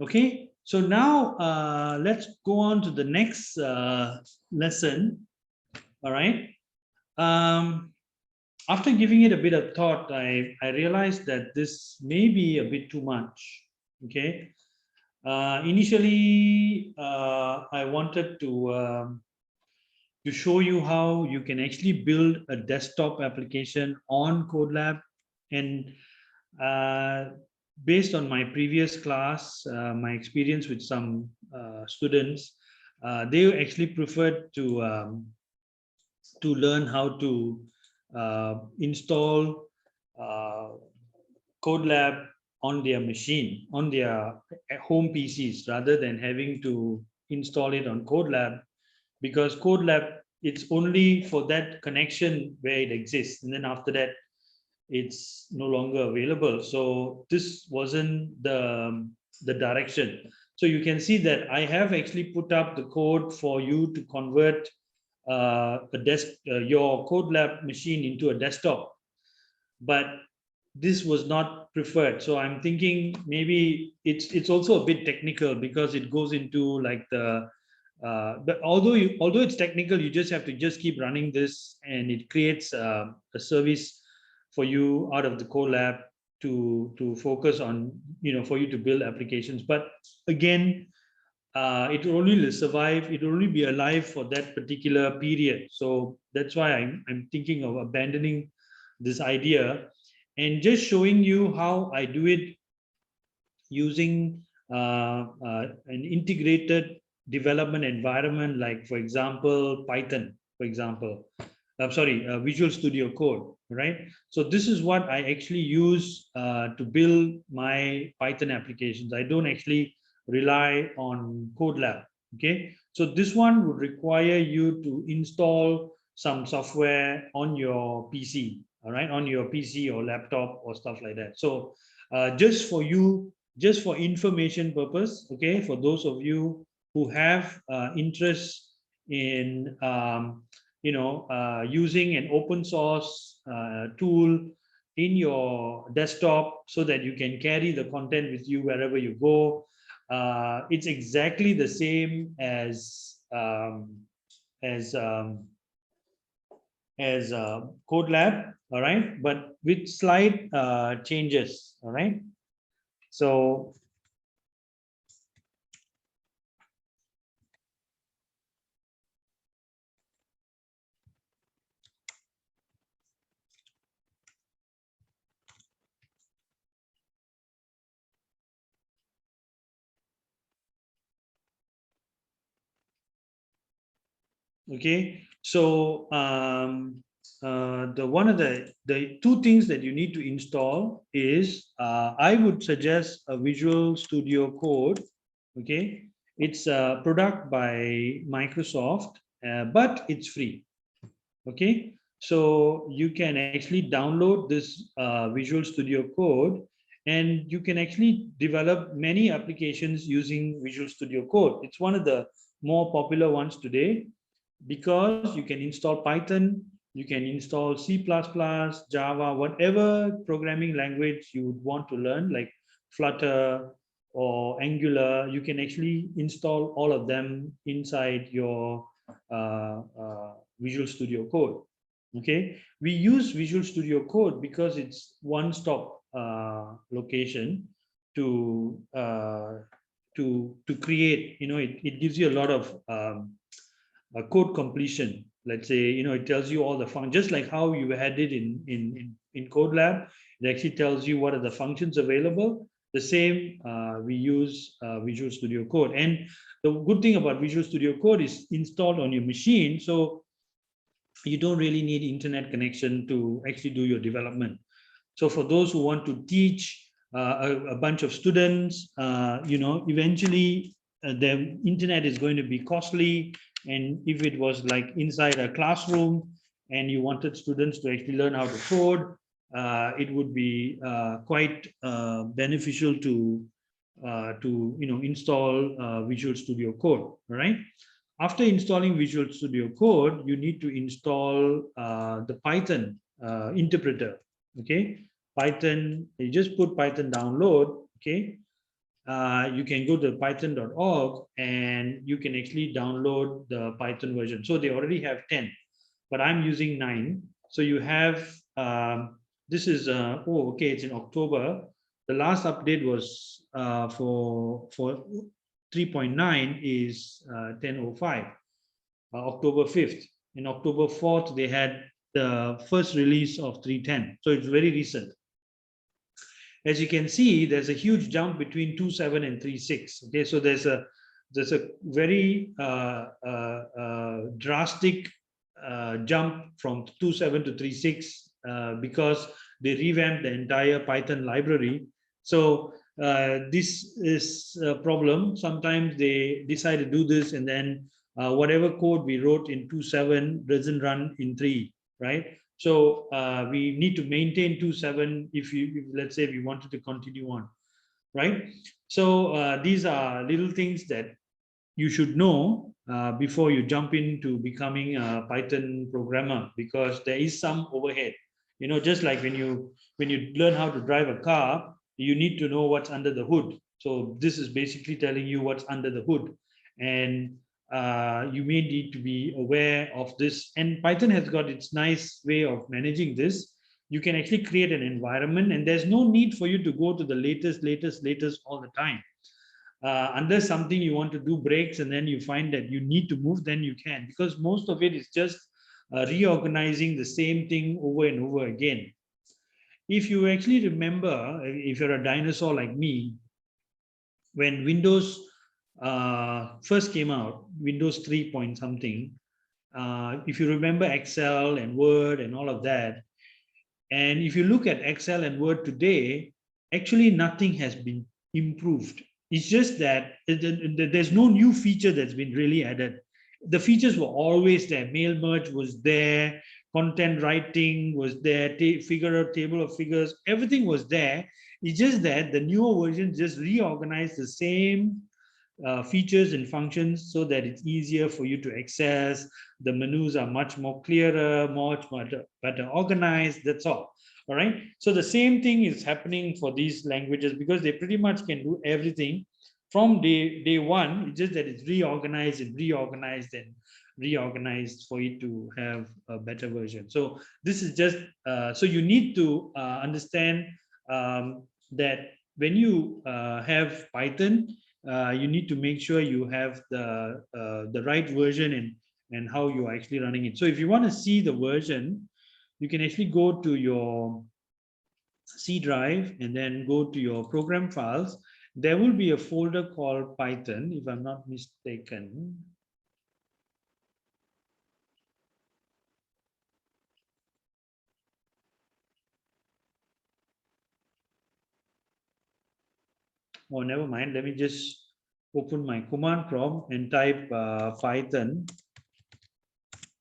Okay, so now let's go on to the next lesson. All right. After giving it a bit of thought, I realized that this may be a bit too much. Okay. Initially, I wanted to show you how you can actually build a desktop application on Codelab, and uh, based on my previous class, my experience with some students, they actually preferred to learn how to install uh, Codelab on their machine, on their home PCs, rather than having to install it on Codelab, because Codelab, it's only for that connection where it exists, and then after that it's no longer available. So this wasn't the direction. So you can see that I have actually put up the code for you to convert your Codelab machine into a desktop, but this was not preferred. So I'm thinking maybe it's also a bit technical, because it goes into like but although it's technical, you just have to just keep running this, and it creates a service for you out of the Colab to focus on, for you to build applications. But again, it will only survive, it will only be alive for that particular period. So that's why I'm thinking of abandoning this idea and just showing you how I do it using an integrated development environment, like, for example, Python, for example. I'm sorry, Visual Studio Code, right? So this is what I actually use to build my Python applications. I don't actually rely on Codelab, okay? So this one would require you to install some software on your PC, all right? On your PC or laptop or stuff like that. So just for you, just for information purpose, okay, for those of you who have interest in using an open source tool in your desktop so that you can carry the content with you wherever you go. It's exactly the same as Codelab, all right, but with slight changes, all right. So okay, so the one of the two things that you need to install is I would suggest a Visual Studio Code. Okay, it's a product by Microsoft, but it's free. Okay, so you can actually download this Visual Studio Code, and you can actually develop many applications using Visual Studio Code. It's one of the more popular ones today, because you can install Python, you can install C++, Java, whatever programming language you would want to learn, like Flutter or Angular. You can actually install all of them inside your Visual Studio Code. Okay, we use Visual Studio Code because it's one-stop location to to create. It gives you a lot of code completion. Let's say, it tells you all the functions, just like how you had it in Codelab. It actually tells you what are the functions available. The same, we use Visual Studio Code. And the good thing about Visual Studio Code is installed on your machine, so you don't really need internet connection to actually do your development. So for those who want to teach a bunch of students, eventually the internet is going to be costly. And if it was like inside a classroom and you wanted students to actually learn how to code, it would be quite beneficial to install Visual Studio Code, right? After installing Visual Studio Code, you need to install the Python interpreter. Okay, Python. You just put Python download. Okay, you can go to python.org and you can actually download the Python version. So they already have 10, but I'm using 9. So you have, this is, oh, okay, it's in October. The last update was for 3.9 is 10.05, October 5th. In October 4th, they had the first release of 3.10. So it's very recent. As you can see, there's a huge jump between 2.7 and 3.6. Okay, so there's a very drastic jump from 2.7 to 3.6 because they revamped the entire Python library. So this is a problem. Sometimes they decide to do this, and then whatever code we wrote in 2.7 doesn't run in 3, right? So we need to maintain 2.7 if let's say we wanted to continue on, right? So these are little things that you should know before you jump into becoming a Python programmer, because there is some overhead. You know, just like when you learn how to drive a car, you need to know what's under the hood. So this is basically telling you what's under the hood, and you may need to be aware of this. And Python has got its nice way of managing this. You can actually create an environment, and there's no need for you to go to the latest all the time. Unless something you want to do breaks and then you find that you need to move, then you can, because most of it is just reorganizing the same thing over and over again. If you actually remember, if you're a dinosaur like me, when Windows first came out, Windows 3 point something, if you remember Excel and Word and all of that, and if you look at Excel and Word today, actually nothing has been improved. It's just that there's no new feature that's been really added. The features were always there. Mail merge was there, content writing was there, figure out table of figures, everything was there. It's just that the newer version just reorganized the same features and functions so that it's easier for you to access. The menus are much more clearer, much better organized. That's all. All right. So the same thing is happening for these languages, because they pretty much can do everything from day one. It's just that it's reorganized and reorganized and reorganized for it to have a better version. So this is just so you need to understand that when you have Python, you need to make sure you have the right version and how you're actually running it. So if you want to see the version, you can actually go to your C drive and then go to your program files. There will be a folder called Python, if I'm not mistaken. Oh, never mind. Let me just open my command prompt and type Python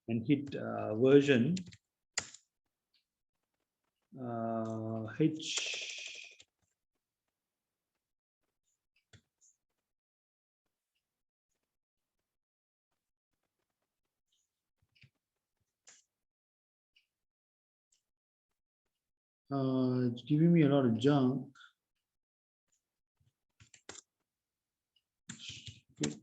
and hit version H. It's giving me a lot of junk. Good.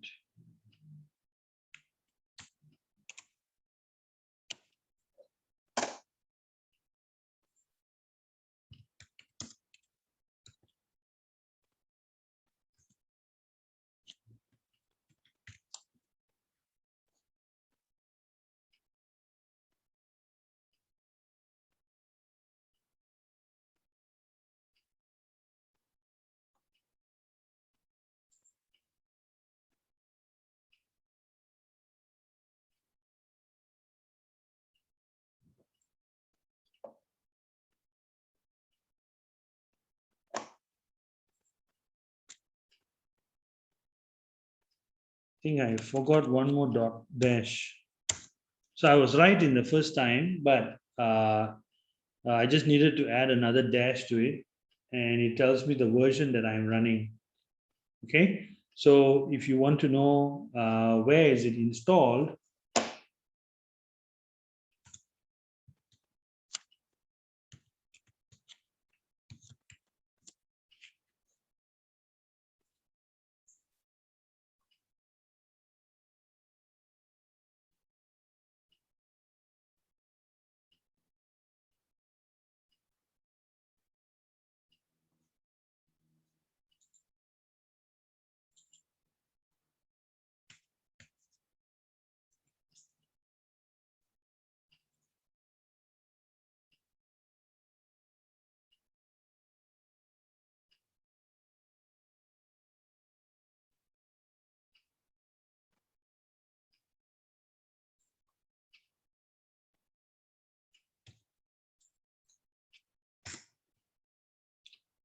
I think I forgot one more dot dash. So I was right in the first time, but I just needed to add another dash to it, and it tells me the version that I'm running. Okay, so if you want to know where is it installed,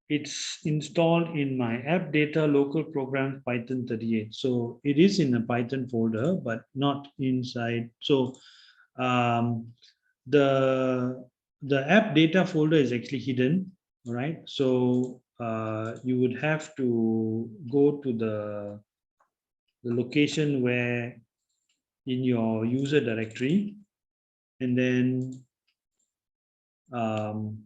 it's installed in my app data local programs Python 38. So it is in a Python folder, but not inside. So um, the app data folder is actually hidden. All right. So you would have to go to the location where in your user directory, and then um,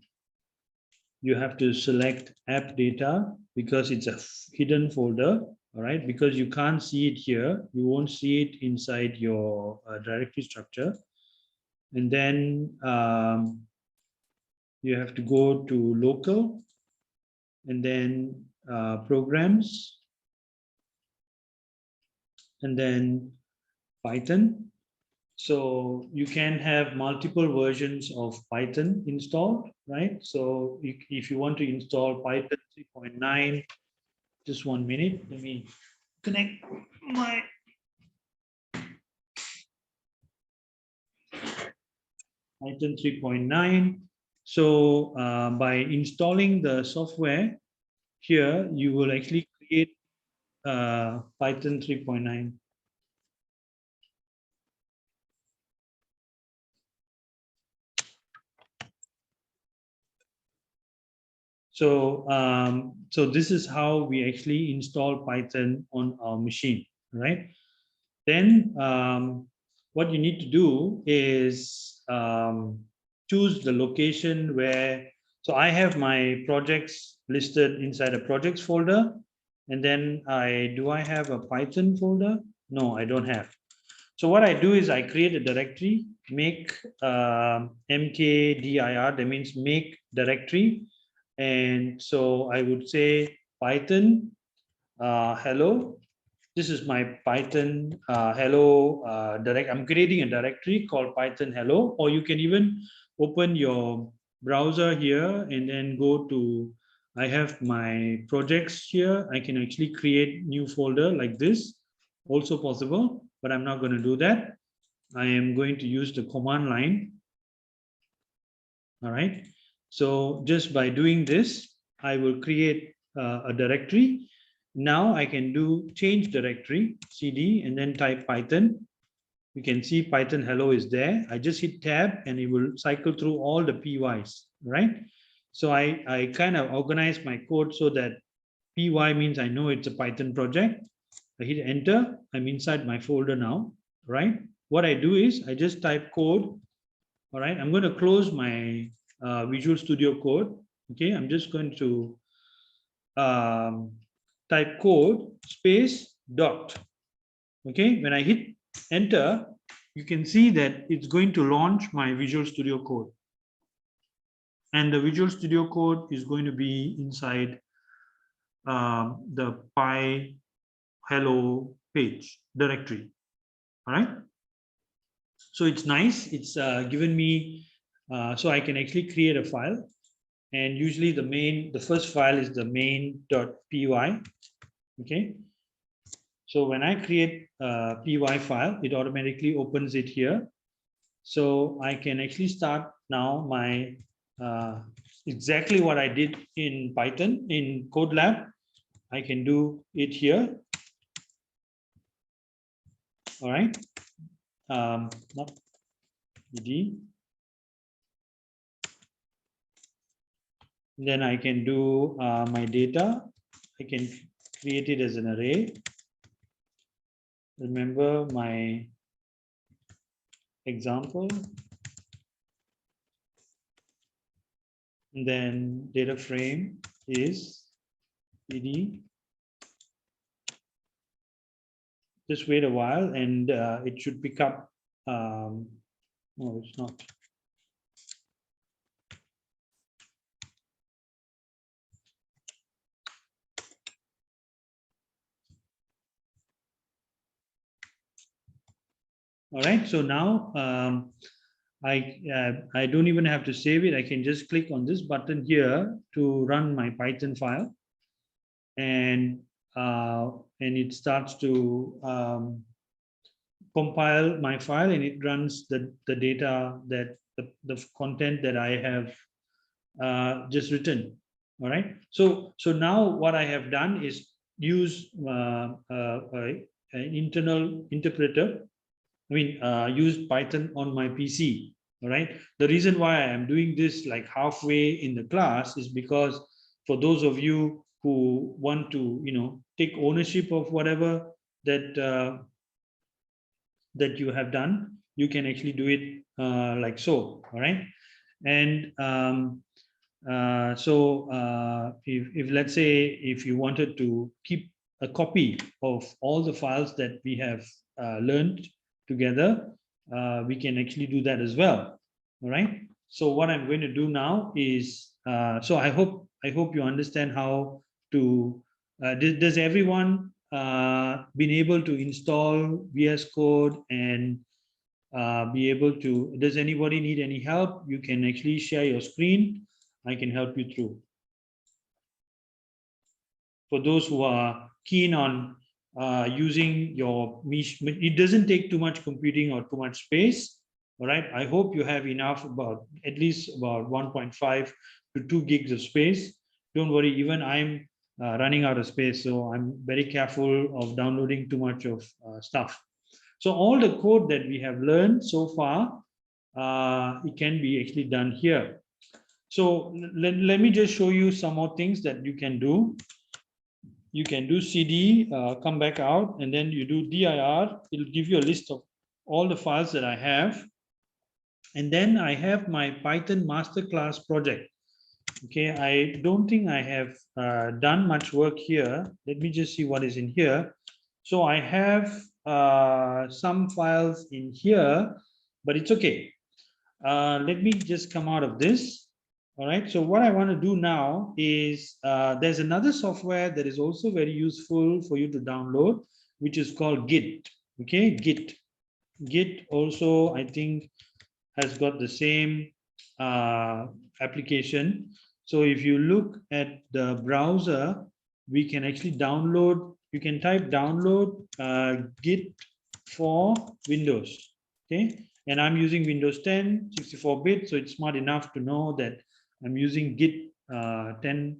you have to select app data because it's a hidden folder. All right, because you can't see it here, you won't see it inside your directory structure. And then you have to go to local, and then programs, and then Python. So you can have multiple versions of Python installed, right? So if you want to install Python 3.9, just 1 minute, let me connect my Python 3.9. So by installing the software here, you will actually create Python 3.9. So this is how we actually install Python on our machine, right? Then what you need to do is choose the location where, so I have my projects listed inside a projects folder, and then do I have a Python folder? No, I don't have. So what I do is I create a directory, make mkdir, that means make directory. And so I would say Python hello. This is my Python hello direct. I'm creating a directory called Python hello, or you can even open your browser here and then go to, I have my projects here. I can actually create new folder like this, also possible, but I'm not going to do that. I am going to use the command line. All right. So just by doing this, I will create a directory. Now I can do change directory, cd, and then type Python. You can see Python hello is there. I just hit tab and it will cycle through all the PYs, right? So I kind of organize my code so that PY means I know it's a Python project. I hit enter. I'm inside my folder now, right? What I do is I just type code. All right, I'm going to close my Visual Studio Code. Okay, I'm just going to type code space dot. Okay, when I hit enter, you can see that it's going to launch my Visual Studio Code. And the Visual Studio Code is going to be inside the Py hello page directory. All right. So it's nice. It's given me, so I can actually create a file. And usually the first file is the main.py. Okay. So when I create a py file, it automatically opens it here. So I can actually start now my exactly what I did in Python in Codelab. I can do it here. All right. Not ed. Then I can do my data. I can create it as an array. Remember my example. And then data frame is ed. Just wait a while and it should pick up. No, it's not. All right, so now I don't even have to save it. I can just click on this button here to run my Python file, and it starts to compile my file, and it runs the data that the content that I have just written. All right. So now what I have done is use an internal interpreter. I mean, use Python on my PC. All right. The reason why I am doing this like halfway in the class is because for those of you who want to, take ownership of whatever that that you have done, you can actually do it like so. All right. And if let's say if you wanted to keep a copy of all the files that we have learned together, we can actually do that as well. All right. So what I'm going to do now is, so I hope you understand how to. Does everyone been able to install VS Code and be able to? Does anybody need any help? You can actually share your screen. I can help you through. For those who are keen on using your niche, it doesn't take too much computing or too much space. All right. I hope you have enough, about at least about 1.5 to 2 gigs of space. Don't worry, even I'm running out of space, so I'm very careful of downloading too much of stuff. So all the code that we have learned so far, it can be actually done here. So let me just show you some more things that you can do. You can do CD, come back out, and then you do dir. It'll give you a list of all the files that I have. And then I have my Python masterclass project. Okay, I don't think I have done much work here. Let me just see what is in here. So I have some files in here, but it's okay. Let me just come out of this. All right. So what I want to do now is there's another software that is also very useful for you to download, which is called Git. Okay, Git. Git also, I think, has got the same application. So if you look at the browser, we can actually download. You can type download Git for Windows. Okay. And I'm using Windows 10, 64-bit, so it's smart enough to know that I'm using Git 10,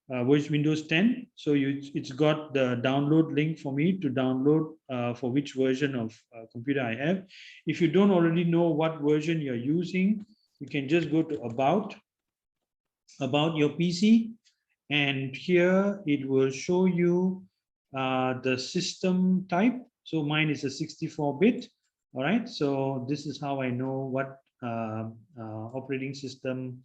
Windows 10. So it's got the download link for me to download for which version of computer I have. If you don't already know what version you're using, you can just go to about your PC, and here it will show you the system type. So mine is a 64-bit. All right, so this is how I know what operating system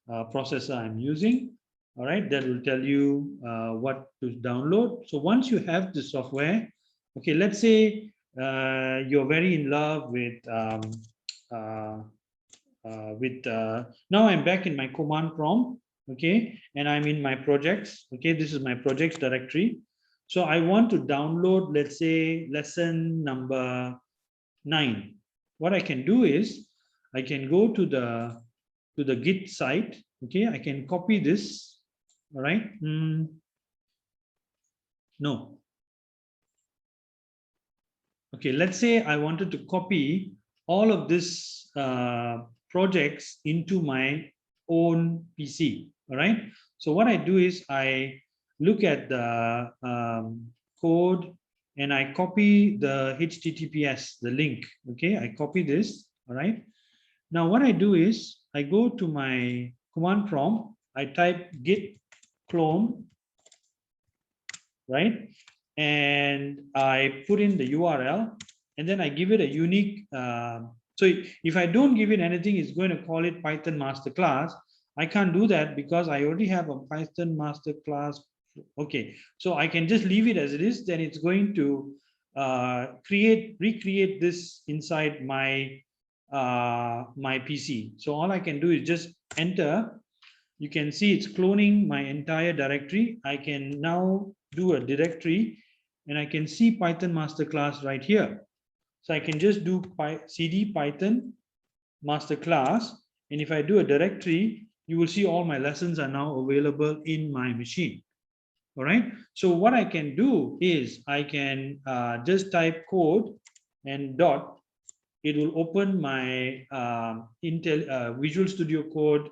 processor I'm using. All right, that will tell you what to download. So once you have the software, okay, let's say you're very in love with now I'm back in my command prompt. Okay, and I'm in my projects. Okay, this is my projects directory. So I want to download, let's say, lesson number 9. What I can do is I can go to the Git site. Okay, I can copy this. All right. No. Okay, let's say I wanted to copy all of this projects into my own PC. All right. So what I do is I look at the code and I copy the HTTPS, the link. Okay, I copy this. All right. Now what I do is I go to my command prompt. I type git clone, right? And I put in the URL, and then I give it a unique. So if I don't give it anything, it's going to call it Python Masterclass. I can't do that because I already have a Python Masterclass. Okay, so I can just leave it as it is. Then it's going to recreate this inside my my PC. So all I can do is just enter. You can see it's cloning my entire directory. I can now do a directory, and I can see Python Masterclass right here. So I can just do cd Python Masterclass, and if I do a directory, you will see all my lessons are now available in my machine. All right. So what I can do is I can just type code and dot. It will open my Visual Studio Code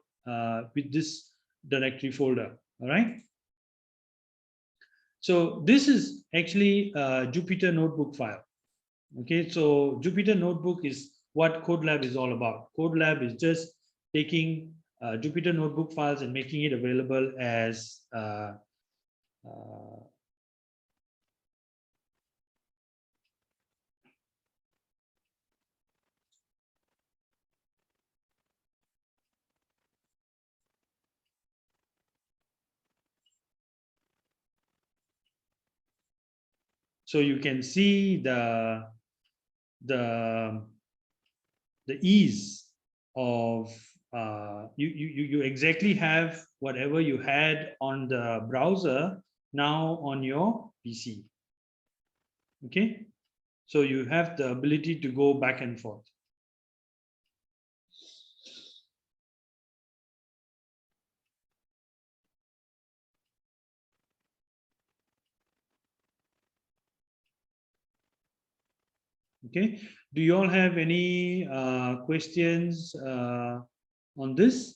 with this directory folder. All right. So this is actually a Jupyter Notebook file. Okay, so Jupyter Notebook is what Codelab is all about. Codelab is just taking Jupyter Notebook files and making it available as uh, so you can see the the ease of you exactly have whatever you had on the browser now on your PC. Okay, so you have the ability to go back and forth. Okay, do you all have any questions on this?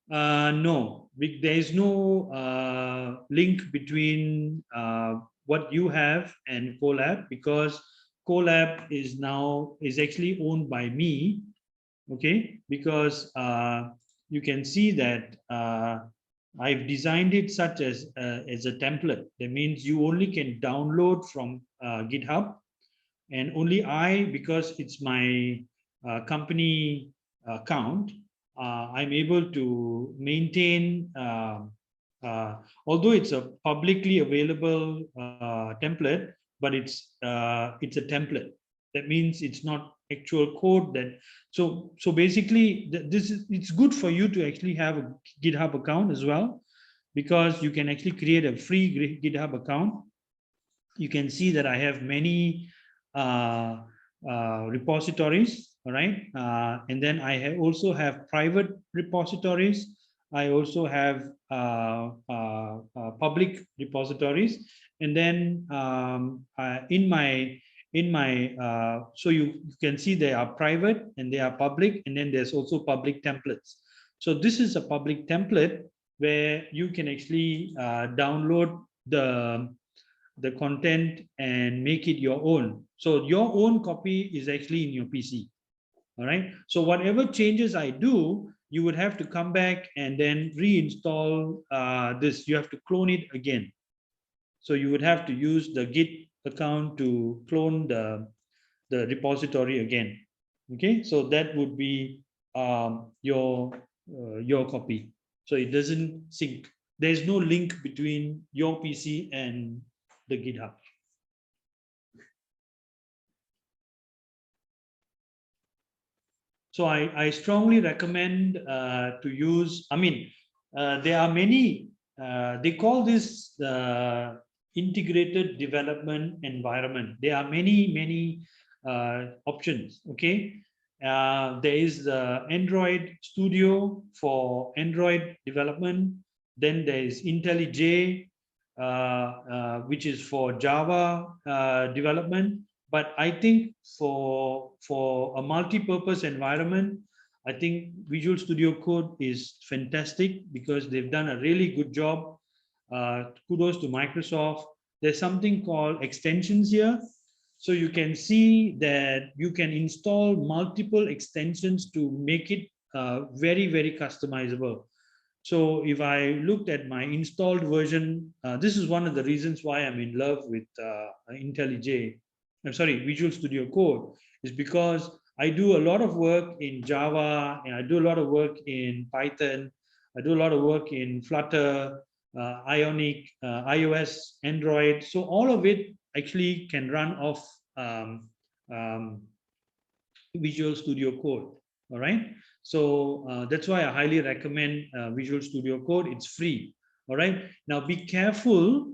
No, there is no link between what you have and Colab, because Colab is actually owned by me. Okay, because you can see that I've designed it such as a template. That means you only can download from GitHub, and only I, because it's my company account, I'm able to maintain, although it's a publicly available template, but it's a template. That means it's not actual code. That so basically this is, it's good for you to actually have a GitHub account as well, because you can actually create a free GitHub account. You can see that I have many uh, repositories, all right? And then also have private repositories. I also have public repositories. And then so you can see they are private and they are public, and then there's also public templates. So this is a public template where you can actually download the content and make it your own. So your own copy is actually in your PC. All right. So whatever changes I do, you would have to come back and then reinstall this. You have to clone it again. So you would have to use the Git account to clone the repository again. Okay. So that would be your copy. So it doesn't sync. There's no link between your PC and the GitHub. So I strongly recommend to use, I mean, there are many, they call this integrated development environment. There are many options, okay? There is the Android Studio for Android development. Then there is IntelliJ, which is for Java development. But I think for a multi-purpose environment, I think Visual Studio Code is fantastic, because they've done a really good job. Kudos to Microsoft. There's something called extensions here. So you can see that you can install multiple extensions to make it very customizable. So if I looked at my installed version, this is one of the reasons why I'm in love with IntelliJ. I'm sorry, Visual Studio Code, is because I do a lot of work in Java, and I do a lot of work in Python. I do a lot of work in Flutter, Ionic, iOS, Android. So all of it actually can run off um, Visual Studio Code. All right. So that's why I highly recommend Visual Studio Code. It's free. All right. Now be careful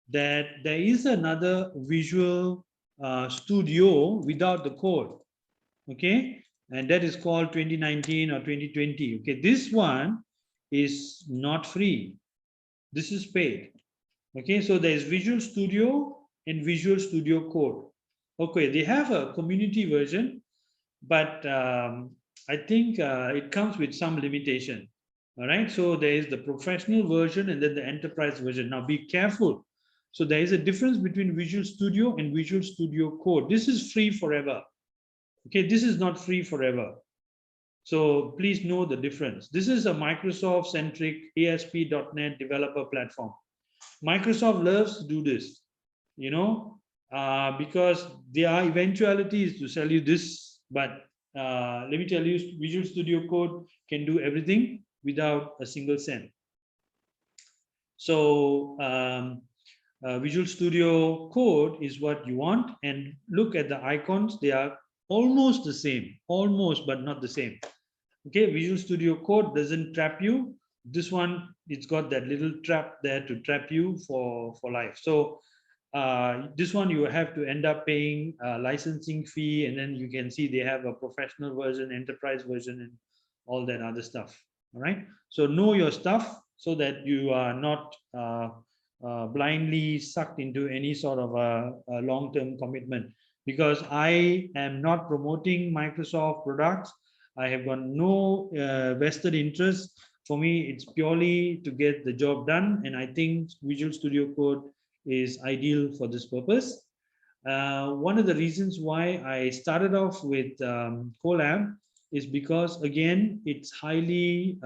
that there is another Visual Studio without the code. Okay. And that is called 2019 or 2020. Okay. This one is not free. This is paid. Okay. So there is Visual Studio and Visual Studio Code. Okay. They have a community version. but I think it comes with some limitation. All right, so there is the professional version and then the enterprise version. Now be careful. So there is a difference between Visual Studio and Visual Studio Code. This is free forever. Okay, this is not free forever. So please know the difference. This is a Microsoft-centric ASP.NET developer platform. Microsoft loves to do this, because their eventuality is to sell you this. But let me tell you, Visual Studio Code can do everything without a single cent. So Visual Studio Code is what you want. And look at the icons. They are almost the same, almost, but not the same. Okay, Visual Studio Code doesn't trap you. This one, it's got that little trap there to trap you for life. So this one you have to end up paying a licensing fee, and then you can see they have a professional version, enterprise version, and all that other stuff. All right, so know your stuff so that you are not blindly sucked into any sort of a long-term commitment, because I am not promoting Microsoft products. I have got no vested interest. For me, it's purely to get the job done, and I think Visual Studio Code is ideal for this purpose. One of the reasons why I started off with Colab is because, again, it's highly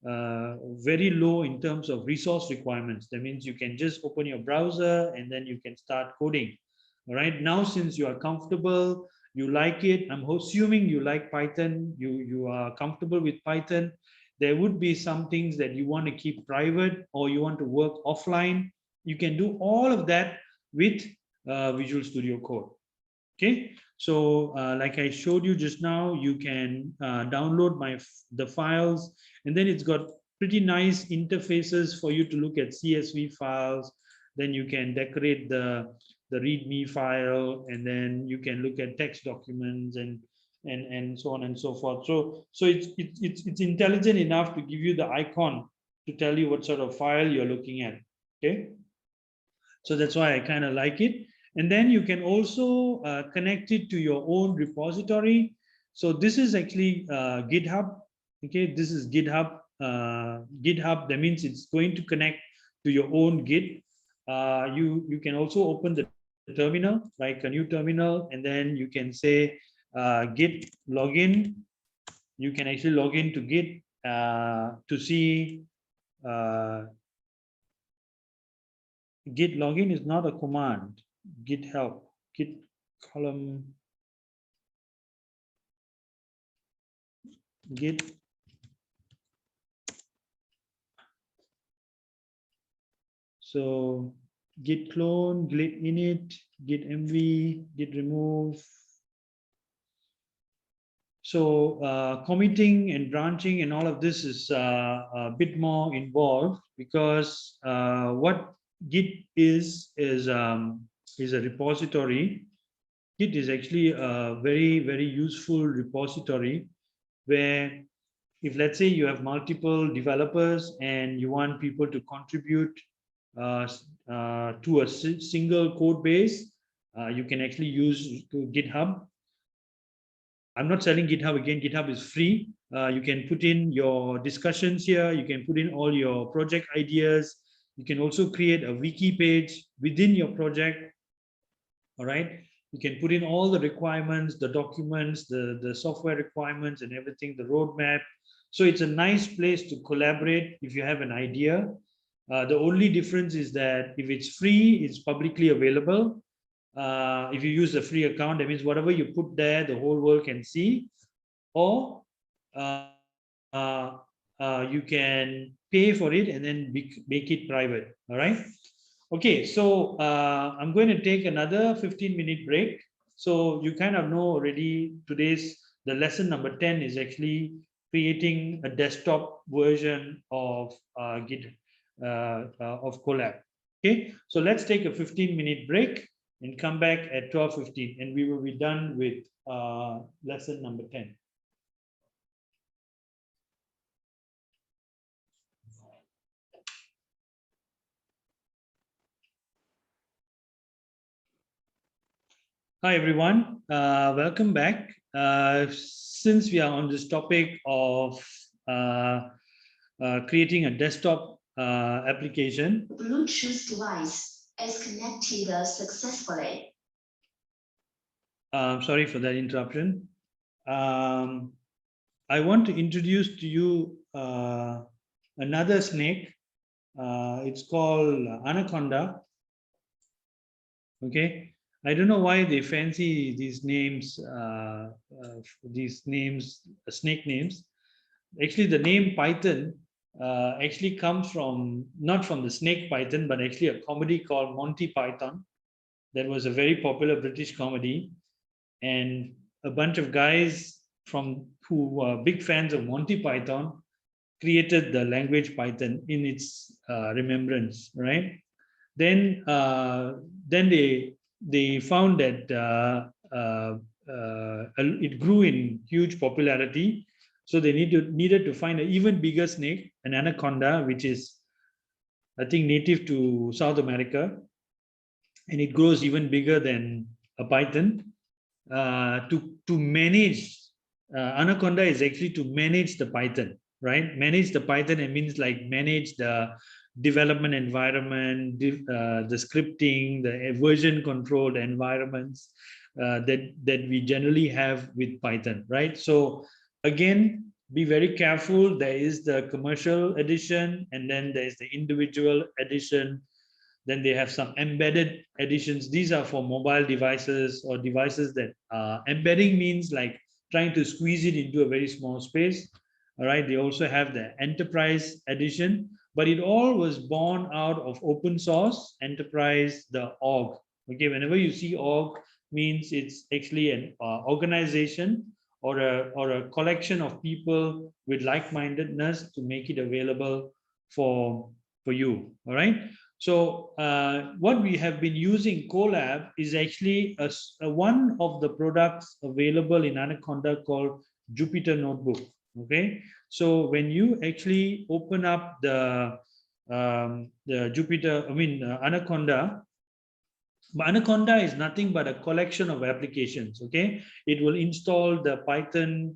very low in terms of resource requirements. That means you can just open your browser and then you can start coding. All right, now since you are comfortable, you like it, I'm assuming you like Python, you are comfortable with Python, there would be some things that you want to keep private or you want to work offline. You can do all of that with Visual Studio Code. Okay, so like I showed you just now, you can download the files, and then it's got pretty nice interfaces for you to look at CSV files. Then you can decorate the README file, and then you can look at text documents and so on and so forth. So it's intelligent enough to give you the icon to tell you what sort of file you're looking at. Okay, so that's why I kind of like it. And then you can also connect it to your own repository. So this is actually GitHub. Okay, this is GitHub. GitHub, that means it's going to connect to your own Git. You can also open the terminal, like a new terminal, and then you can say Git login. You can actually log into Git to see Git login is not a command. Git help, Git column, Git. So Git clone, Git init, Git mv, Git remove. So committing and branching and all of this is a bit more involved, because what Git is a repository. Git is actually a very, very useful repository where, if let's say you have multiple developers and you want people to contribute to a single code base, you can actually use GitHub. I'm not selling GitHub again. GitHub is free. You can put in your discussions here. You can put in all your project ideas. You can also create a wiki page within your project. All right. You can put in all the requirements, the documents, the software requirements and everything, the roadmap. So it's a nice place to collaborate if you have an idea. The only difference is that if it's free, it's publicly available. If you use the free account, that means whatever you put there, the whole world can see. Or you can pay for it and then make it private. All right. Okay, so I'm going to take another 15-minute break. So you kind of know already the lesson number 10 is actually creating a desktop version of of Colab. Okay, so let's take a 15-minute break and come back at 12:15, and we will be done with lesson number 10. Hi, everyone. Welcome back. since we are on this topic of creating a desktop application. Bluetooth device is connected successfully. Sorry for that interruption. I want to introduce to you another snake. It's called Anaconda. Okay, I don't know why they fancy these names, snake names. Actually, the name Python actually comes from, not from the snake Python, but actually a comedy called Monty Python. That was a very popular British comedy, and a bunch of guys from who were big fans of Monty Python created the language Python in its remembrance, right? Then they found that it grew in huge popularity, so they needed to find an even bigger snake, an anaconda, which is, I think, native to South America, and it grows even bigger than a python. To manage, anaconda is actually to manage the python, right? Manage the python, it means like manage the development environment, the scripting, the version controlled environments that we generally have with python, right? So again, be very careful. There is the commercial edition, and then there's the individual edition. Then they have some embedded editions. These are for mobile devices or devices that embedding means like trying to squeeze it into a very small space. All right. They also have the enterprise edition, but it all was born out of open source enterprise, the org. Okay. Whenever you see org, means it's actually an organization or a collection of people with like-mindedness to make it available for you. All right. So what we have been using Colab is actually one of the products available in Anaconda called Jupyter Notebook. Okay, so when you actually open up the Anaconda. Anaconda is nothing but a collection of applications. Okay, it will install the Python,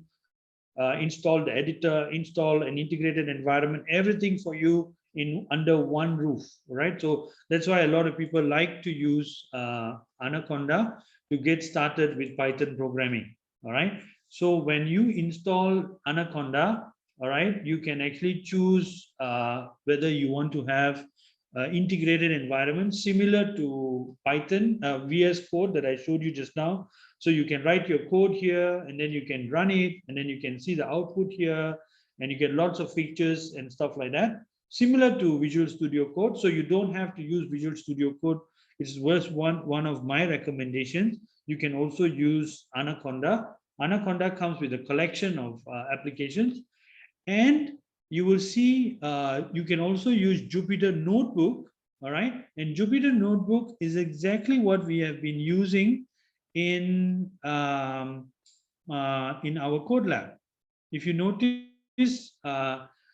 install the editor, install an integrated environment, everything for you in under one roof, right? So that's why a lot of people like to use Anaconda to get started with Python programming. All right. So when you install Anaconda, all right, you can actually choose whether you want to have integrated environment similar to Python VS Code that I showed you just now. So you can write your code here, and then you can run it, and then you can see the output here, and you get lots of features and stuff like that, similar to Visual Studio Code. So you don't have to use Visual Studio Code. It's worth one of my recommendations. You can also use Anaconda. Anaconda comes with a collection of applications, and you will see you can also use Jupyter Notebook. All right, and Jupyter Notebook is exactly what we have been using in our Codelab. If you notice,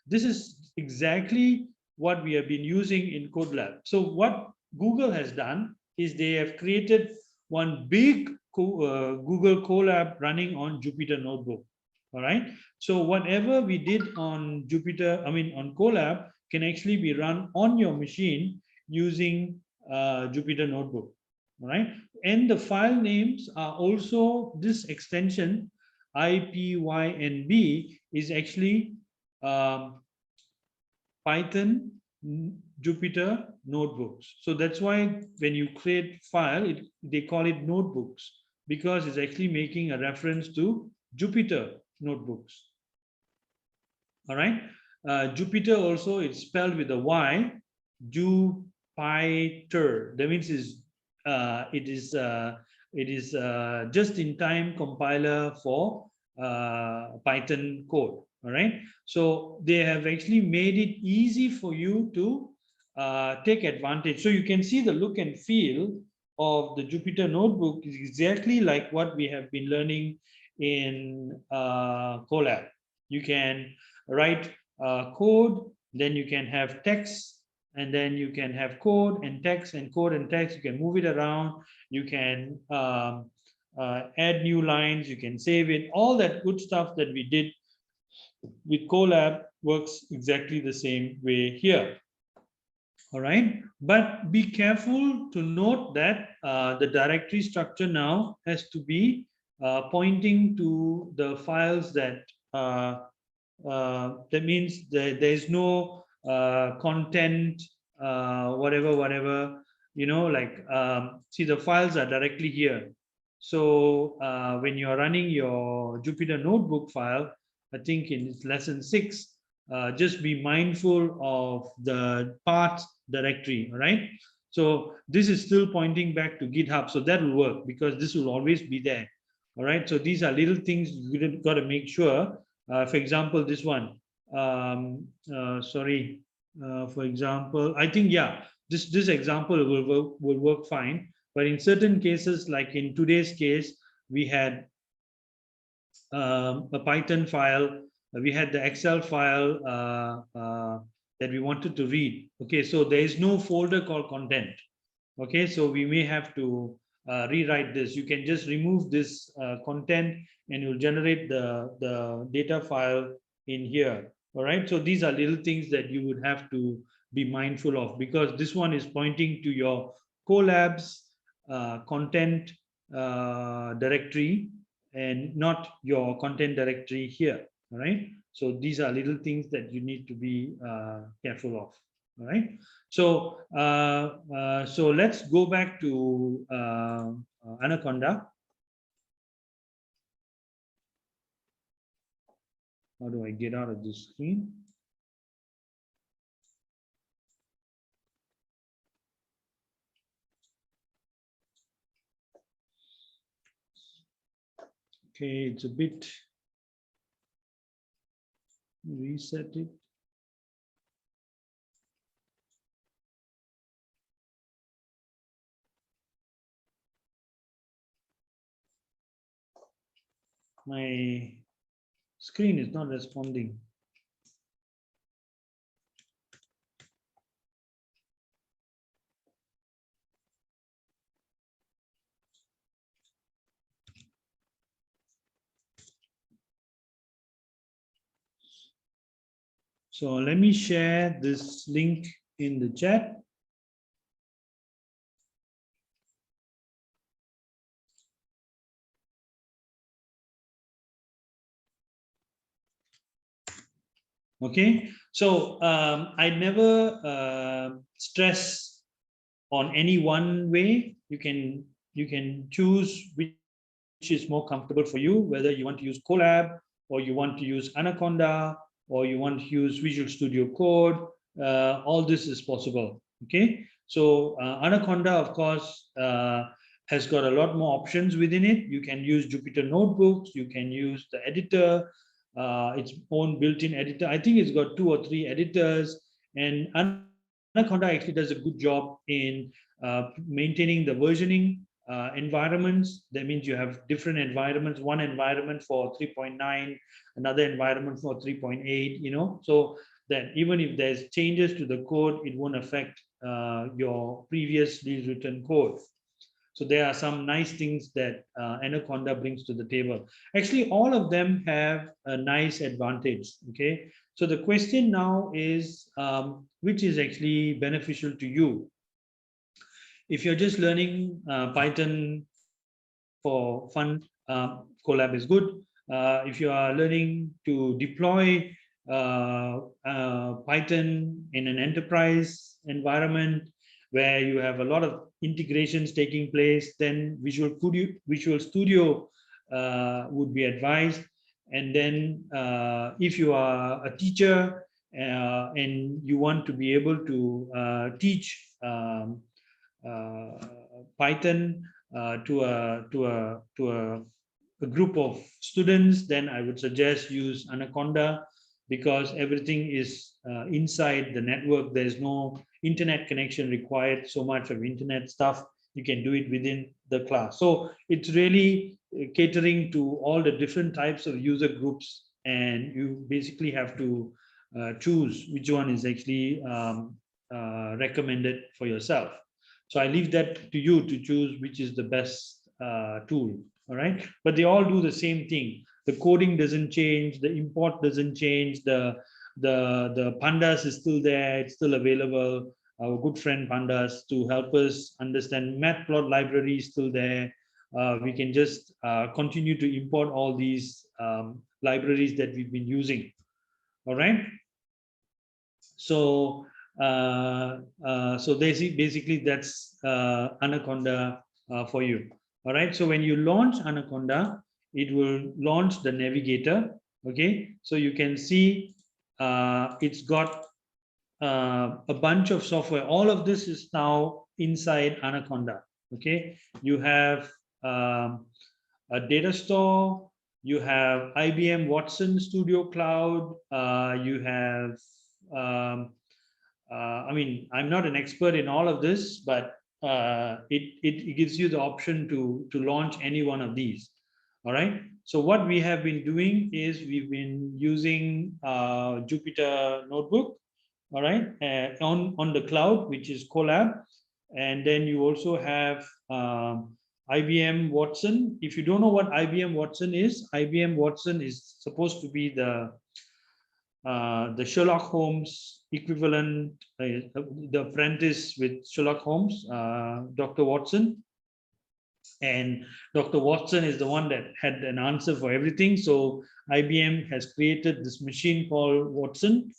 this is exactly what we have been using in Codelab. So what Google has done is they have created one big Google Colab running on Jupyter Notebook. All right. So whatever we did on on Colab can actually be run on your machine using Jupyter Notebook. All right. And the file names are also this extension IPYNB is actually Python Jupyter Notebooks. So that's why when you create file, they call it notebooks, because it's actually making a reference to Jupyter Notebooks. All right. Jupyter also is spelled with a Y. Jupyter. That means it is just-in-time compiler for Python code. All right. So they have actually made it easy for you to take advantage. So you can see the look and feel of the Jupyter Notebook is exactly like what we have been learning in Colab. You can write code, then you can have text, and then you can have code and text and code and text. You can move it around. You can add new lines, you can save it. All that good stuff that we did with Colab works exactly the same way here. All right, but be careful to note that the directory structure now has to be pointing to the files that that means there is no content, whatever, you know, like see, the files are directly here. So when you're running your Jupyter Notebook file, I think in lesson 6, just be mindful of the path directory. All right, so this is still pointing back to GitHub, so that will work because this will always be there. All right, so these are little things you got to make sure. For example, this one, sorry, for example, I think, yeah, this example will work fine. But in certain cases, like in today's case, we had a Python file, we had the Excel file that we wanted to read. Okay, so there is no folder called content. Okay, so we may have to rewrite this. You can just remove this content and you'll generate the data file in here. All right, so these are little things that you would have to be mindful of, because this one is pointing to your Colabs content directory and not your content directory here. All right, so these are little things that you need to be careful of. All right, so so let's go back to Anaconda. How do I get out of this screen? Okay, it's a bit, reset it. My screen is not responding. So let me share this link in the chat. Okay, so I never stress on any one way. You can choose which is more comfortable for you, whether you want to use Colab or you want to use Anaconda or you want to use Visual Studio Code. All this is possible. Okay, so Anaconda, of course, has got a lot more options within it. You can use Jupyter Notebooks, you can use the editor, its own built-in editor. I think it's got 2 or 3 editors, and Anaconda actually does a good job in maintaining the versioning environments. That means you have different environments, one environment for 3.9, another environment for 3.8, you know, so that even if there's changes to the code, it won't affect your previously written code. So there are some nice things that Anaconda brings to the table. Actually, all of them have a nice advantage. Okay, so the question now is, which is actually beneficial to you? If you're just learning Python for fun, Colab is good. If you are learning to deploy Python in an enterprise environment where you have a lot of integrations taking place, then Visual Studio would be advised. And then if you are a teacher and you want to be able to teach Python to a group of students, then I would suggest use Anaconda, because everything is inside the network. There's no internet connection required, so much of internet stuff. You can do it within the class. So it's really catering to all the different types of user groups, and you basically have to choose which one is actually recommended for yourself. So I leave that to you to choose which is the best tool. all right? But they all do the same thing. The coding doesn't change, the import doesn't change, the pandas is still there, it's still available. Our good friend pandas to help us understand. Matplot library is still there. We can just continue to import all these libraries that we've been using, all right? So basically that's Anaconda for you. All right. So when you launch Anaconda, it will launch the navigator. Okay. So you can see it's got a bunch of software. All of this is now inside Anaconda. Okay. You have a data store. You have IBM Watson Studio Cloud. You have I mean, I'm not an expert in all of this, but it gives you the option to launch any one of these. All right. So what we have been doing is we've been using Jupyter Notebook, all right, on the cloud, which is Colab. And then you also have IBM Watson. If you don't know what IBM Watson is, IBM Watson is supposed to be the Sherlock Holmes equivalent, the apprentice with Sherlock Holmes, Dr. Watson. And Dr. Watson is the one that had an answer for everything. So IBM has created this machine called Watson,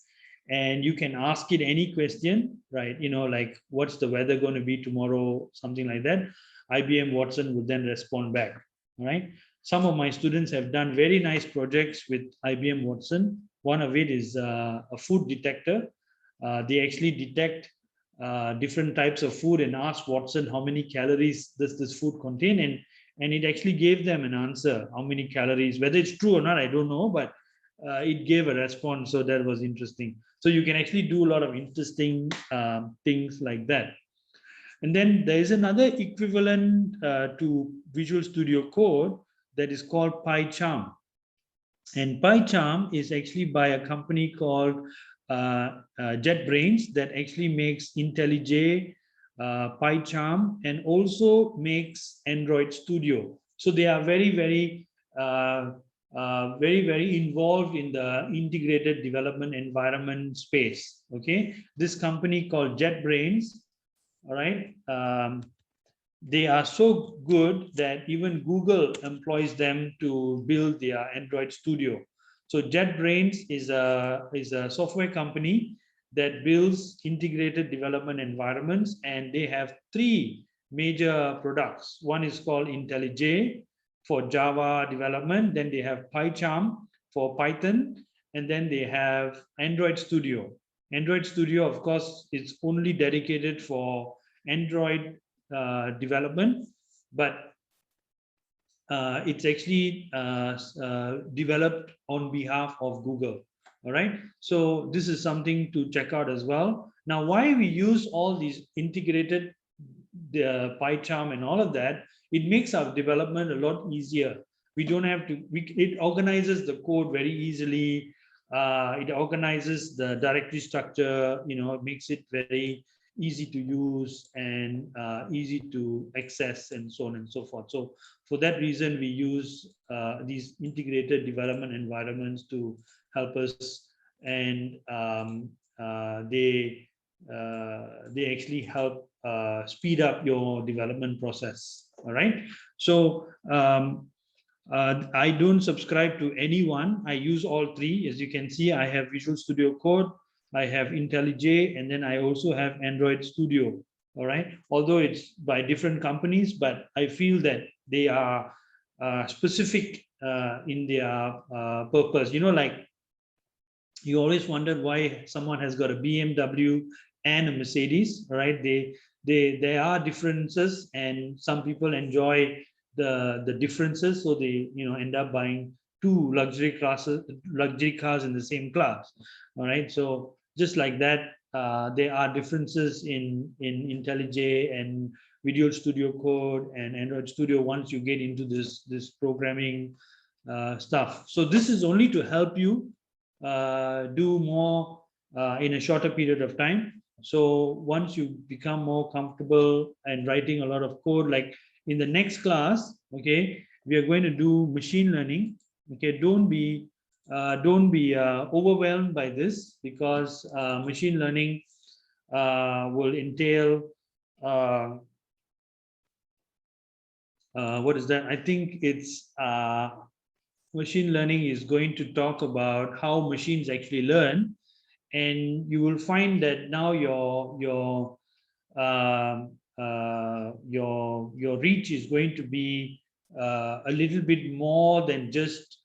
and you can ask it any question, right? You know, like what's the weather going to be tomorrow, something like that. IBM Watson would then respond back, right? Some of my students have done very nice projects with IBM Watson. One of it is a food detector. They actually detect different types of food and ask Watson how many calories does this food contain, and it actually gave them an answer how many calories. Whether it's true or not, I don't know, but it gave a response. So that was interesting. So you can actually do a lot of interesting things like that. And then there is another equivalent to Visual Studio Code that is called Pycharm. And Pycharm is actually by a company called JetBrains that actually makes IntelliJ, Pycharm, and also makes Android Studio. So they are very, very involved in the integrated development environment space. Okay, this company called JetBrains, all right, they are so good that even Google employs them to build their Android Studio. So JetBrains is a software company that builds integrated development environments, and they have three major products. One is called IntelliJ for Java development. Then they have Pycharm for Python, and then they have Android Studio. Android Studio, of course, is only dedicated for Android development, but it's actually developed on behalf of Google. All right. So this is something to check out as well. Now, why we use all these integrated Pycharm and all of that, it makes our development a lot easier. We don't have to, it organizes the code very easily. It organizes the directory structure, you know, it makes it very easy to use and easy to access and so on and so forth. So for that reason, we use these integrated development environments to help us, and they actually help speed up your development process. All right. So I don't subscribe to any one. I use all three. As you can see, I have Visual Studio Code, I have IntelliJ, and then I also have Android Studio. All right. Although it's by different companies, but I feel that they are specific in their purpose. You know, like you always wondered why someone has got a BMW and a Mercedes, right? There are differences, and some people enjoy the differences, so they end up buying two luxury cars in the same class. All right, so just like that, there are differences in IntelliJ and Visual Studio Code and Android Studio once you get into this programming stuff. So this is only to help you do more in a shorter period of time. So once you become more comfortable and writing a lot of code, like in the next class, okay, we are going to do machine learning. Okay, don't be overwhelmed by this, because machine learning will entail what is that? I think it's machine learning is going to talk about how machines actually learn, and you will find that now your reach is going to be a little bit more than just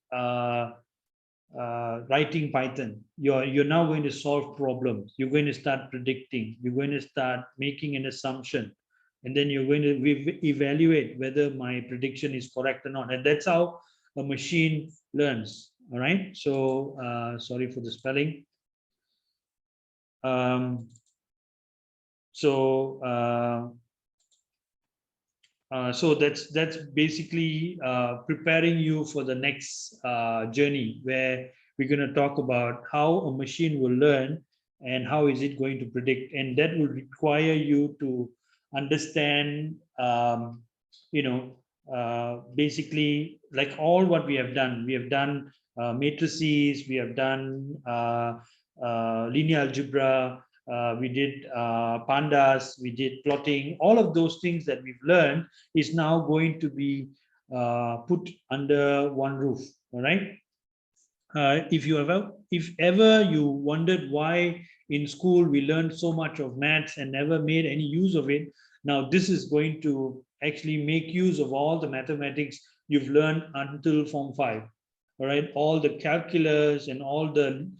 writing Python. You're now going to solve problems. You're going to start predicting. You're going to start making an assumption, and then you're going to evaluate whether my prediction is correct or not. And that's how a machine learns. All right. So sorry for the spelling. Um, so so that's basically preparing you for the next journey, where we're going to talk about how a machine will learn and how is it going to predict, and that will require you to understand basically like all what we have done. We have done matrices, we have done linear algebra, we did pandas, we did plotting. All of those things that we've learned is now going to be put under one roof. All right. If ever you wondered why in school we learned so much of maths and never made any use of it, now this is going to actually make use of all the mathematics you've learned until Form 5. All right, all the calculus and all the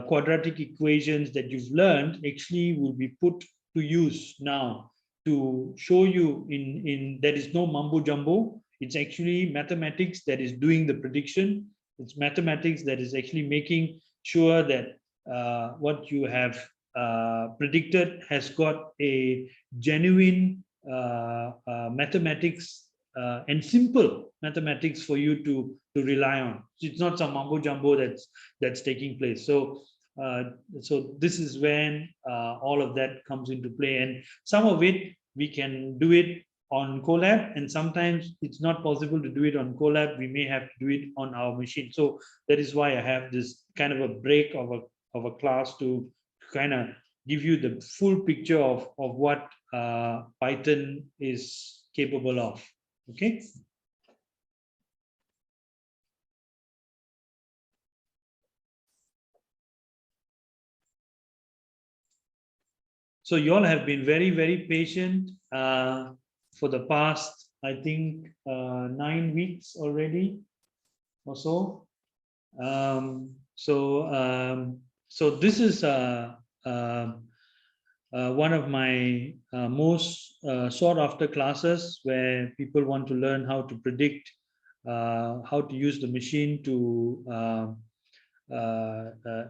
quadratic equations that you've learned actually will be put to use now to show you in there is no mumbo jumbo. It's actually mathematics that is doing the prediction. It's mathematics that is actually making sure that what you have predicted has got a genuine mathematics and simple mathematics for you to rely on. It's not some mumbo jumbo that's taking place. So this is when all of that comes into play, and some of it we can do it on Colab, and sometimes it's not possible to do it on Colab. We may have to do it on our machine. So that is why I have this kind of a break of a class to kind of give you the full picture of what Python is capable of. Okay. So you all have been very, very patient for the past, I think, 9 weeks already or so. So this is one of my most sought after classes, where people want to learn how to predict, how to use the machine to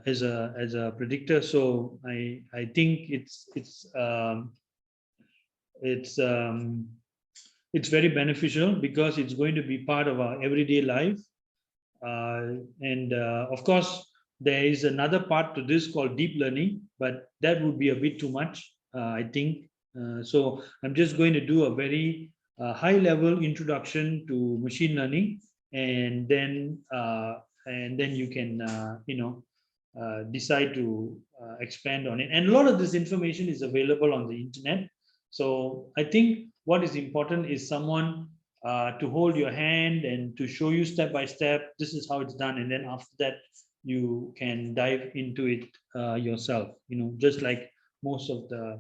as a predictor. So I think it's very beneficial, because it's going to be part of our everyday life. And of course, there is another part to this called deep learning, but that would be a bit too much, I think. So I'm just going to do a very high level introduction to machine learning, and then you can decide to expand on it. And a lot of this information is available on the internet. So I think what is important is someone to hold your hand and to show you step by step, this is how it's done, and then after that you can dive into it yourself, just like most of the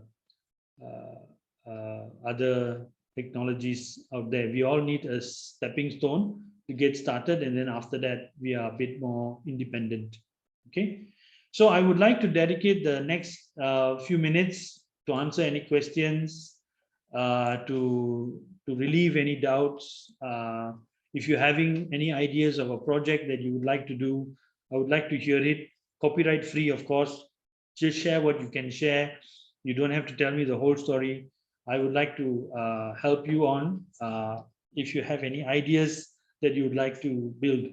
other technologies out there. We all need a stepping stone to get started, and then after that we are a bit more independent. Okay, so I would like to dedicate the next few minutes to answer any questions, to relieve any doubts. If you're having any ideas of a project that you would like to do, I would like to hear it. Copyright free, of course. Just share what you can share. You don't have to tell me the whole story. I would like to help you on if you have any ideas that you would like to build.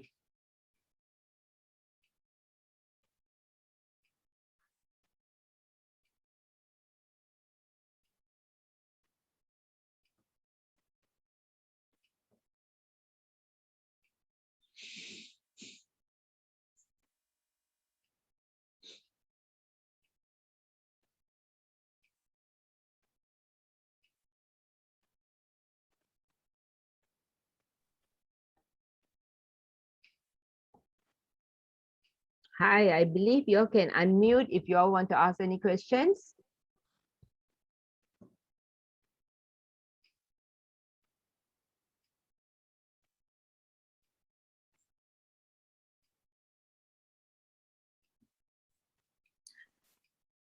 Hi, I believe you all can unmute if you all want to ask any questions.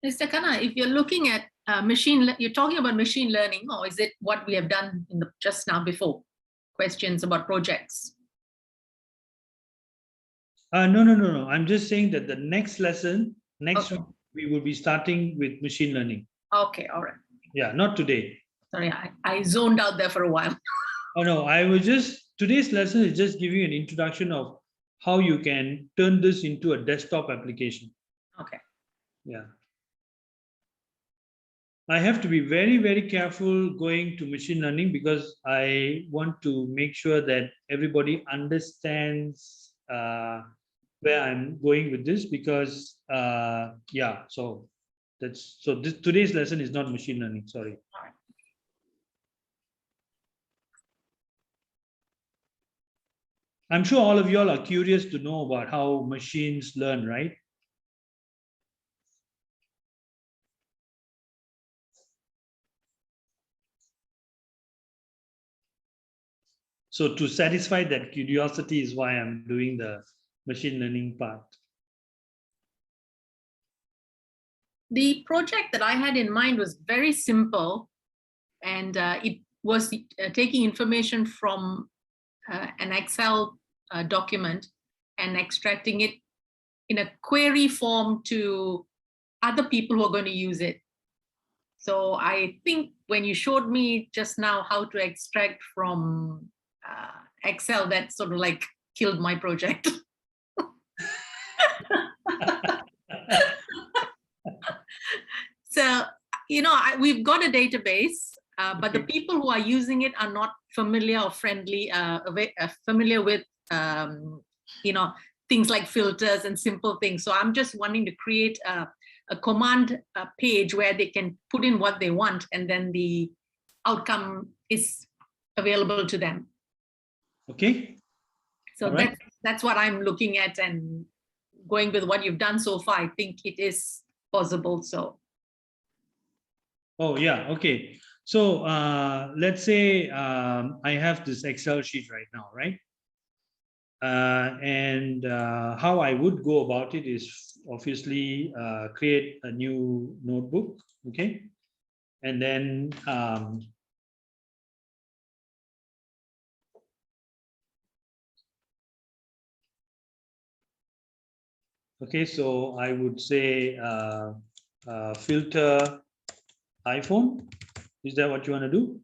Mr. Kana, if you're looking at you're talking about machine learning, or is it what we have done in the just now before? Questions about projects. No. I'm just saying that the next lesson, next Okay. week, we will be starting with machine learning. Okay, all right. Yeah, not today. Sorry, I zoned out there for a while. Oh no, today's lesson is just giving you an introduction of how you can turn this into a desktop application. Okay. Yeah. I have to be very, very careful going to machine learning because I want to make sure that everybody understands where I'm going with this because yeah, so today's lesson is not machine learning, sorry. All right. I'm sure all of you all are curious to know about how machines learn, right? So to satisfy that curiosity is why I'm doing the machine learning part. The project that I had in mind was very simple, and it was taking information from an Excel document and extracting it in a query form to other people who are going to use it. So I think when you showed me just now how to extract from Excel, that sort of like killed my project. So, you know, we've got a database, but the people who are using it are not familiar or friendly, familiar with, you know, things like filters and simple things. So I'm just wanting to create a command page where they can put in what they want, and then the outcome is available to them. Okay. So right. that's what I'm looking at, and going with what you've done so far, I think it is possible. So. Oh, yeah. Okay. So let's say I have this Excel sheet right now, right? And how I would go about it is obviously create a new notebook, okay? And then okay, so I would say filter iPhone. Is that what you want to do?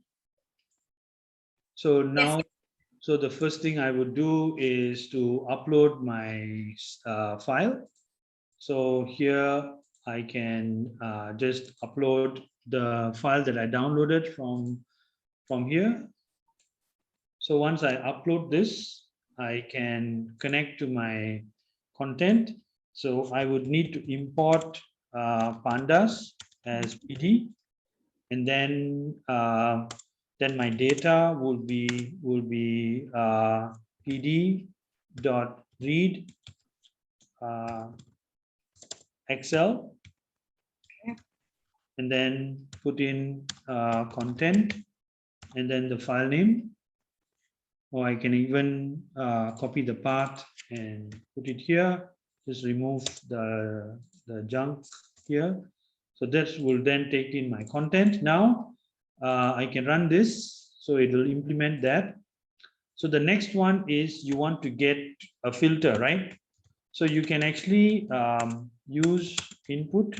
So now, yes. So the first thing I would do is to upload my file. So here I can just upload the file that I downloaded from here. So once I upload this, I can connect to my content. So I would need to import pandas as PD, and then my data will be PD dot read Excel, and then put in content and then the file name, or I can even copy the path and put it here. Just remove the junk here. So that will then take in my content. Now I can run this, so it will implement that. So the next one is you want to get a filter, right? So you can actually use input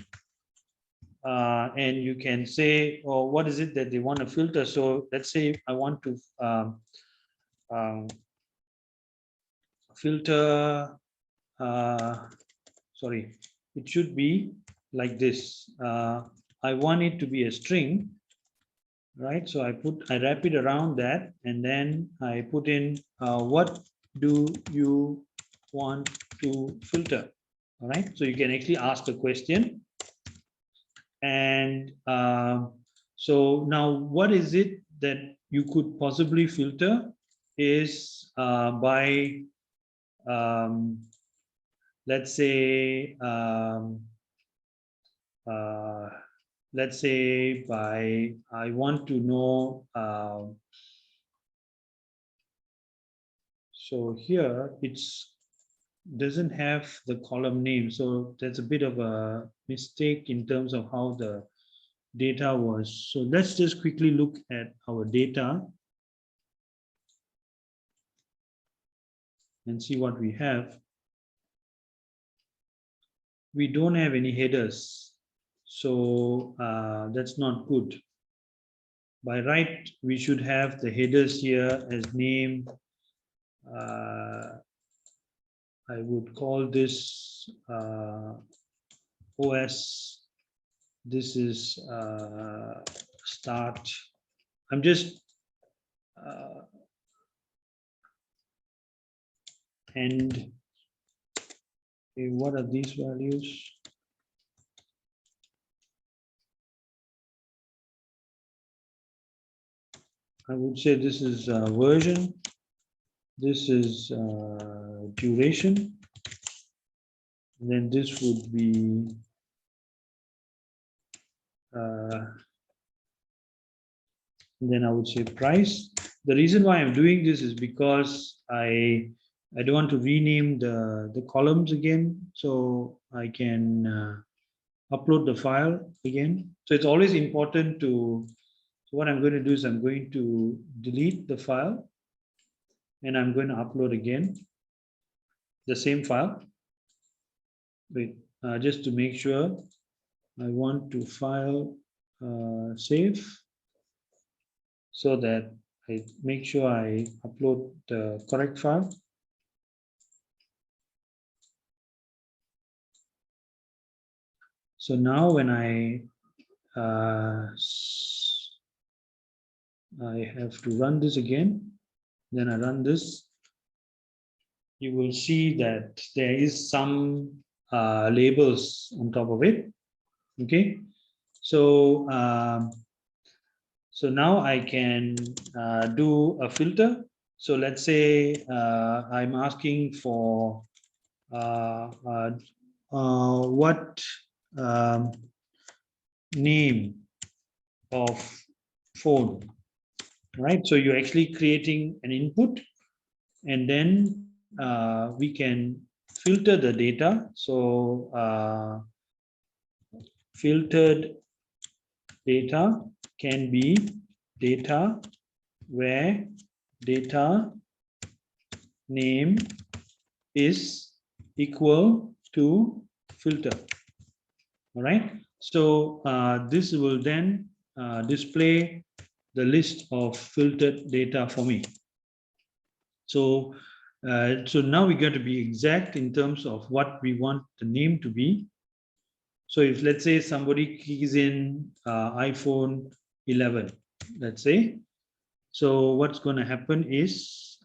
and you can say, oh, what is it that they want to filter? So let's say I want to filter, sorry, it should be like this. I want it to be a string, right? So I wrap it around that, and then I put in what do you want to filter? All right, so you can actually ask the question. And so now what is it that you could possibly filter is by let's say by I want to know. So here it's doesn't have the column name, so that's a bit of a mistake in terms of how the data was. So let's just quickly look at our data and see what we have. We don't have any headers, so that's not good. By right, we should have the headers here as name. I would call this OS. This is start. I'm just and okay, what are these values? I would say this is version. This is duration. And then this would be then I would say price. The reason why I'm doing this is because I don't want to rename the columns again, so I can upload the file again. So it's always important to. So what I'm going to do is I'm going to delete the file, and I'm going to upload again the same file. Wait, just to make sure, I want to file save, so that I make sure I upload the correct file. So now when I have to run this again, then I run this, you will see that there is some labels on top of it. Okay, so so now I can do a filter. So let's say I'm asking for what name of phone, right? So you're actually creating an input, and then we can filter the data. So filtered data can be data where data name is equal to filter. All right. So this will then display the list of filtered data for me. So so now we got to be exact in terms of what we want the name to be. So if let's say somebody keys in iPhone 11, let's say, so what's going to happen is,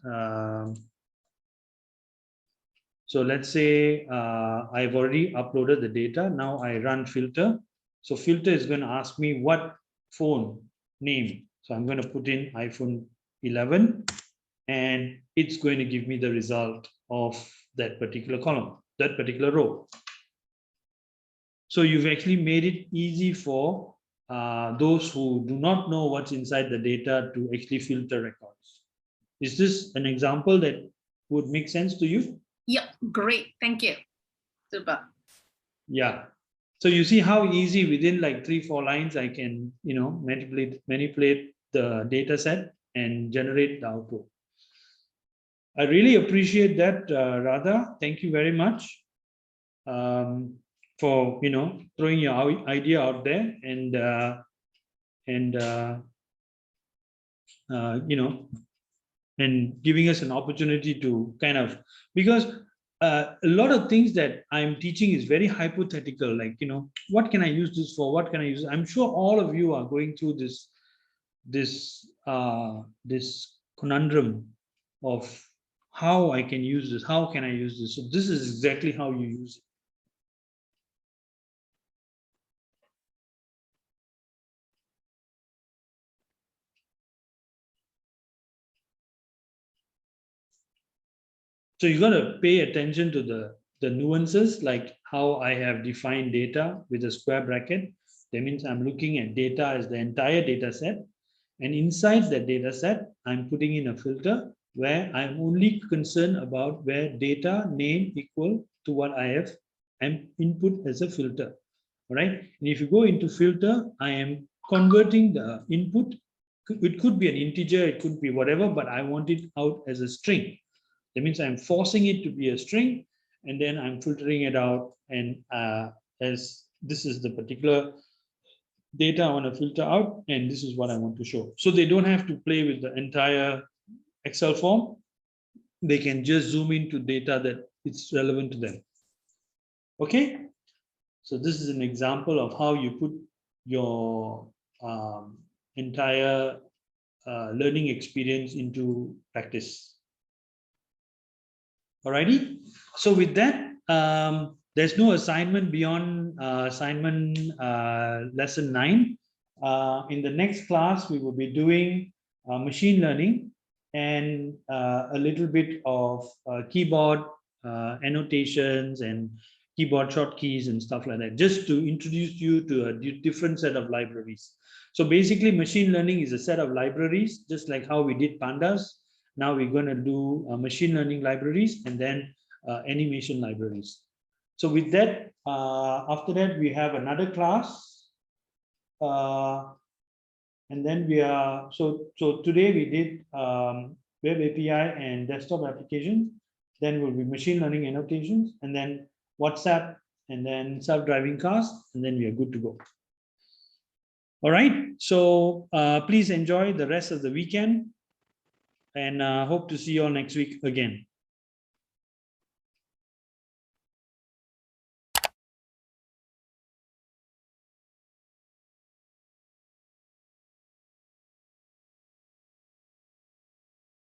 so let's say I've already uploaded the data. Now I run filter. So filter is going to ask me what phone name. So I'm going to put in iPhone 11, and it's going to give me the result of that particular column, that particular row. So you've actually made it easy for those who do not know what's inside the data to actually filter records. Is this an example that would make sense to you? Yep, great. Thank you. Super. Yeah. So you see how easy within like 3-4 lines I can, manipulate the data set and generate the output. I really appreciate that, Radha. Thank you very much for throwing your idea out there and and giving us an opportunity to kind of, because a lot of things that I'm teaching is very hypothetical, like, what can I use this for? What can I use? I'm sure all of you are going through this conundrum of how I can use this, how can I use this? So this is exactly how you use it. So you got to pay attention to the nuances, like how I have defined data with a square bracket. That means I'm looking at data as the entire data set. And inside that data set, I'm putting in a filter where I'm only concerned about where data name equal to what I have and input as a filter. All right. And if you go into filter, I am converting the input. It could be an integer, it could be whatever, but I want it out as a string. That means I'm forcing it to be a string, and then I'm filtering it out. And as this is the particular data I want to filter out, and this is what I want to show. So they don't have to play with the entire Excel form. They can just zoom into data that it's relevant to them. Okay. So this is an example of how you put your entire learning experience into practice. Alrighty. So with that, there's no assignment beyond assignment lesson 9. In the next class, we will be doing machine learning and a little bit of keyboard annotations and keyboard shortkeys and stuff like that, just to introduce you to a different set of libraries. So basically, machine learning is a set of libraries, just like how we did pandas. Now we're going to do machine learning libraries and then animation libraries. So with that, after that, we have another class. And then we are, so today we did web API and desktop applications. Then will be machine learning annotations, and then WhatsApp, and then self-driving cars, and then we are good to go. All right, so please enjoy the rest of the weekend, and hope to see you all next week again.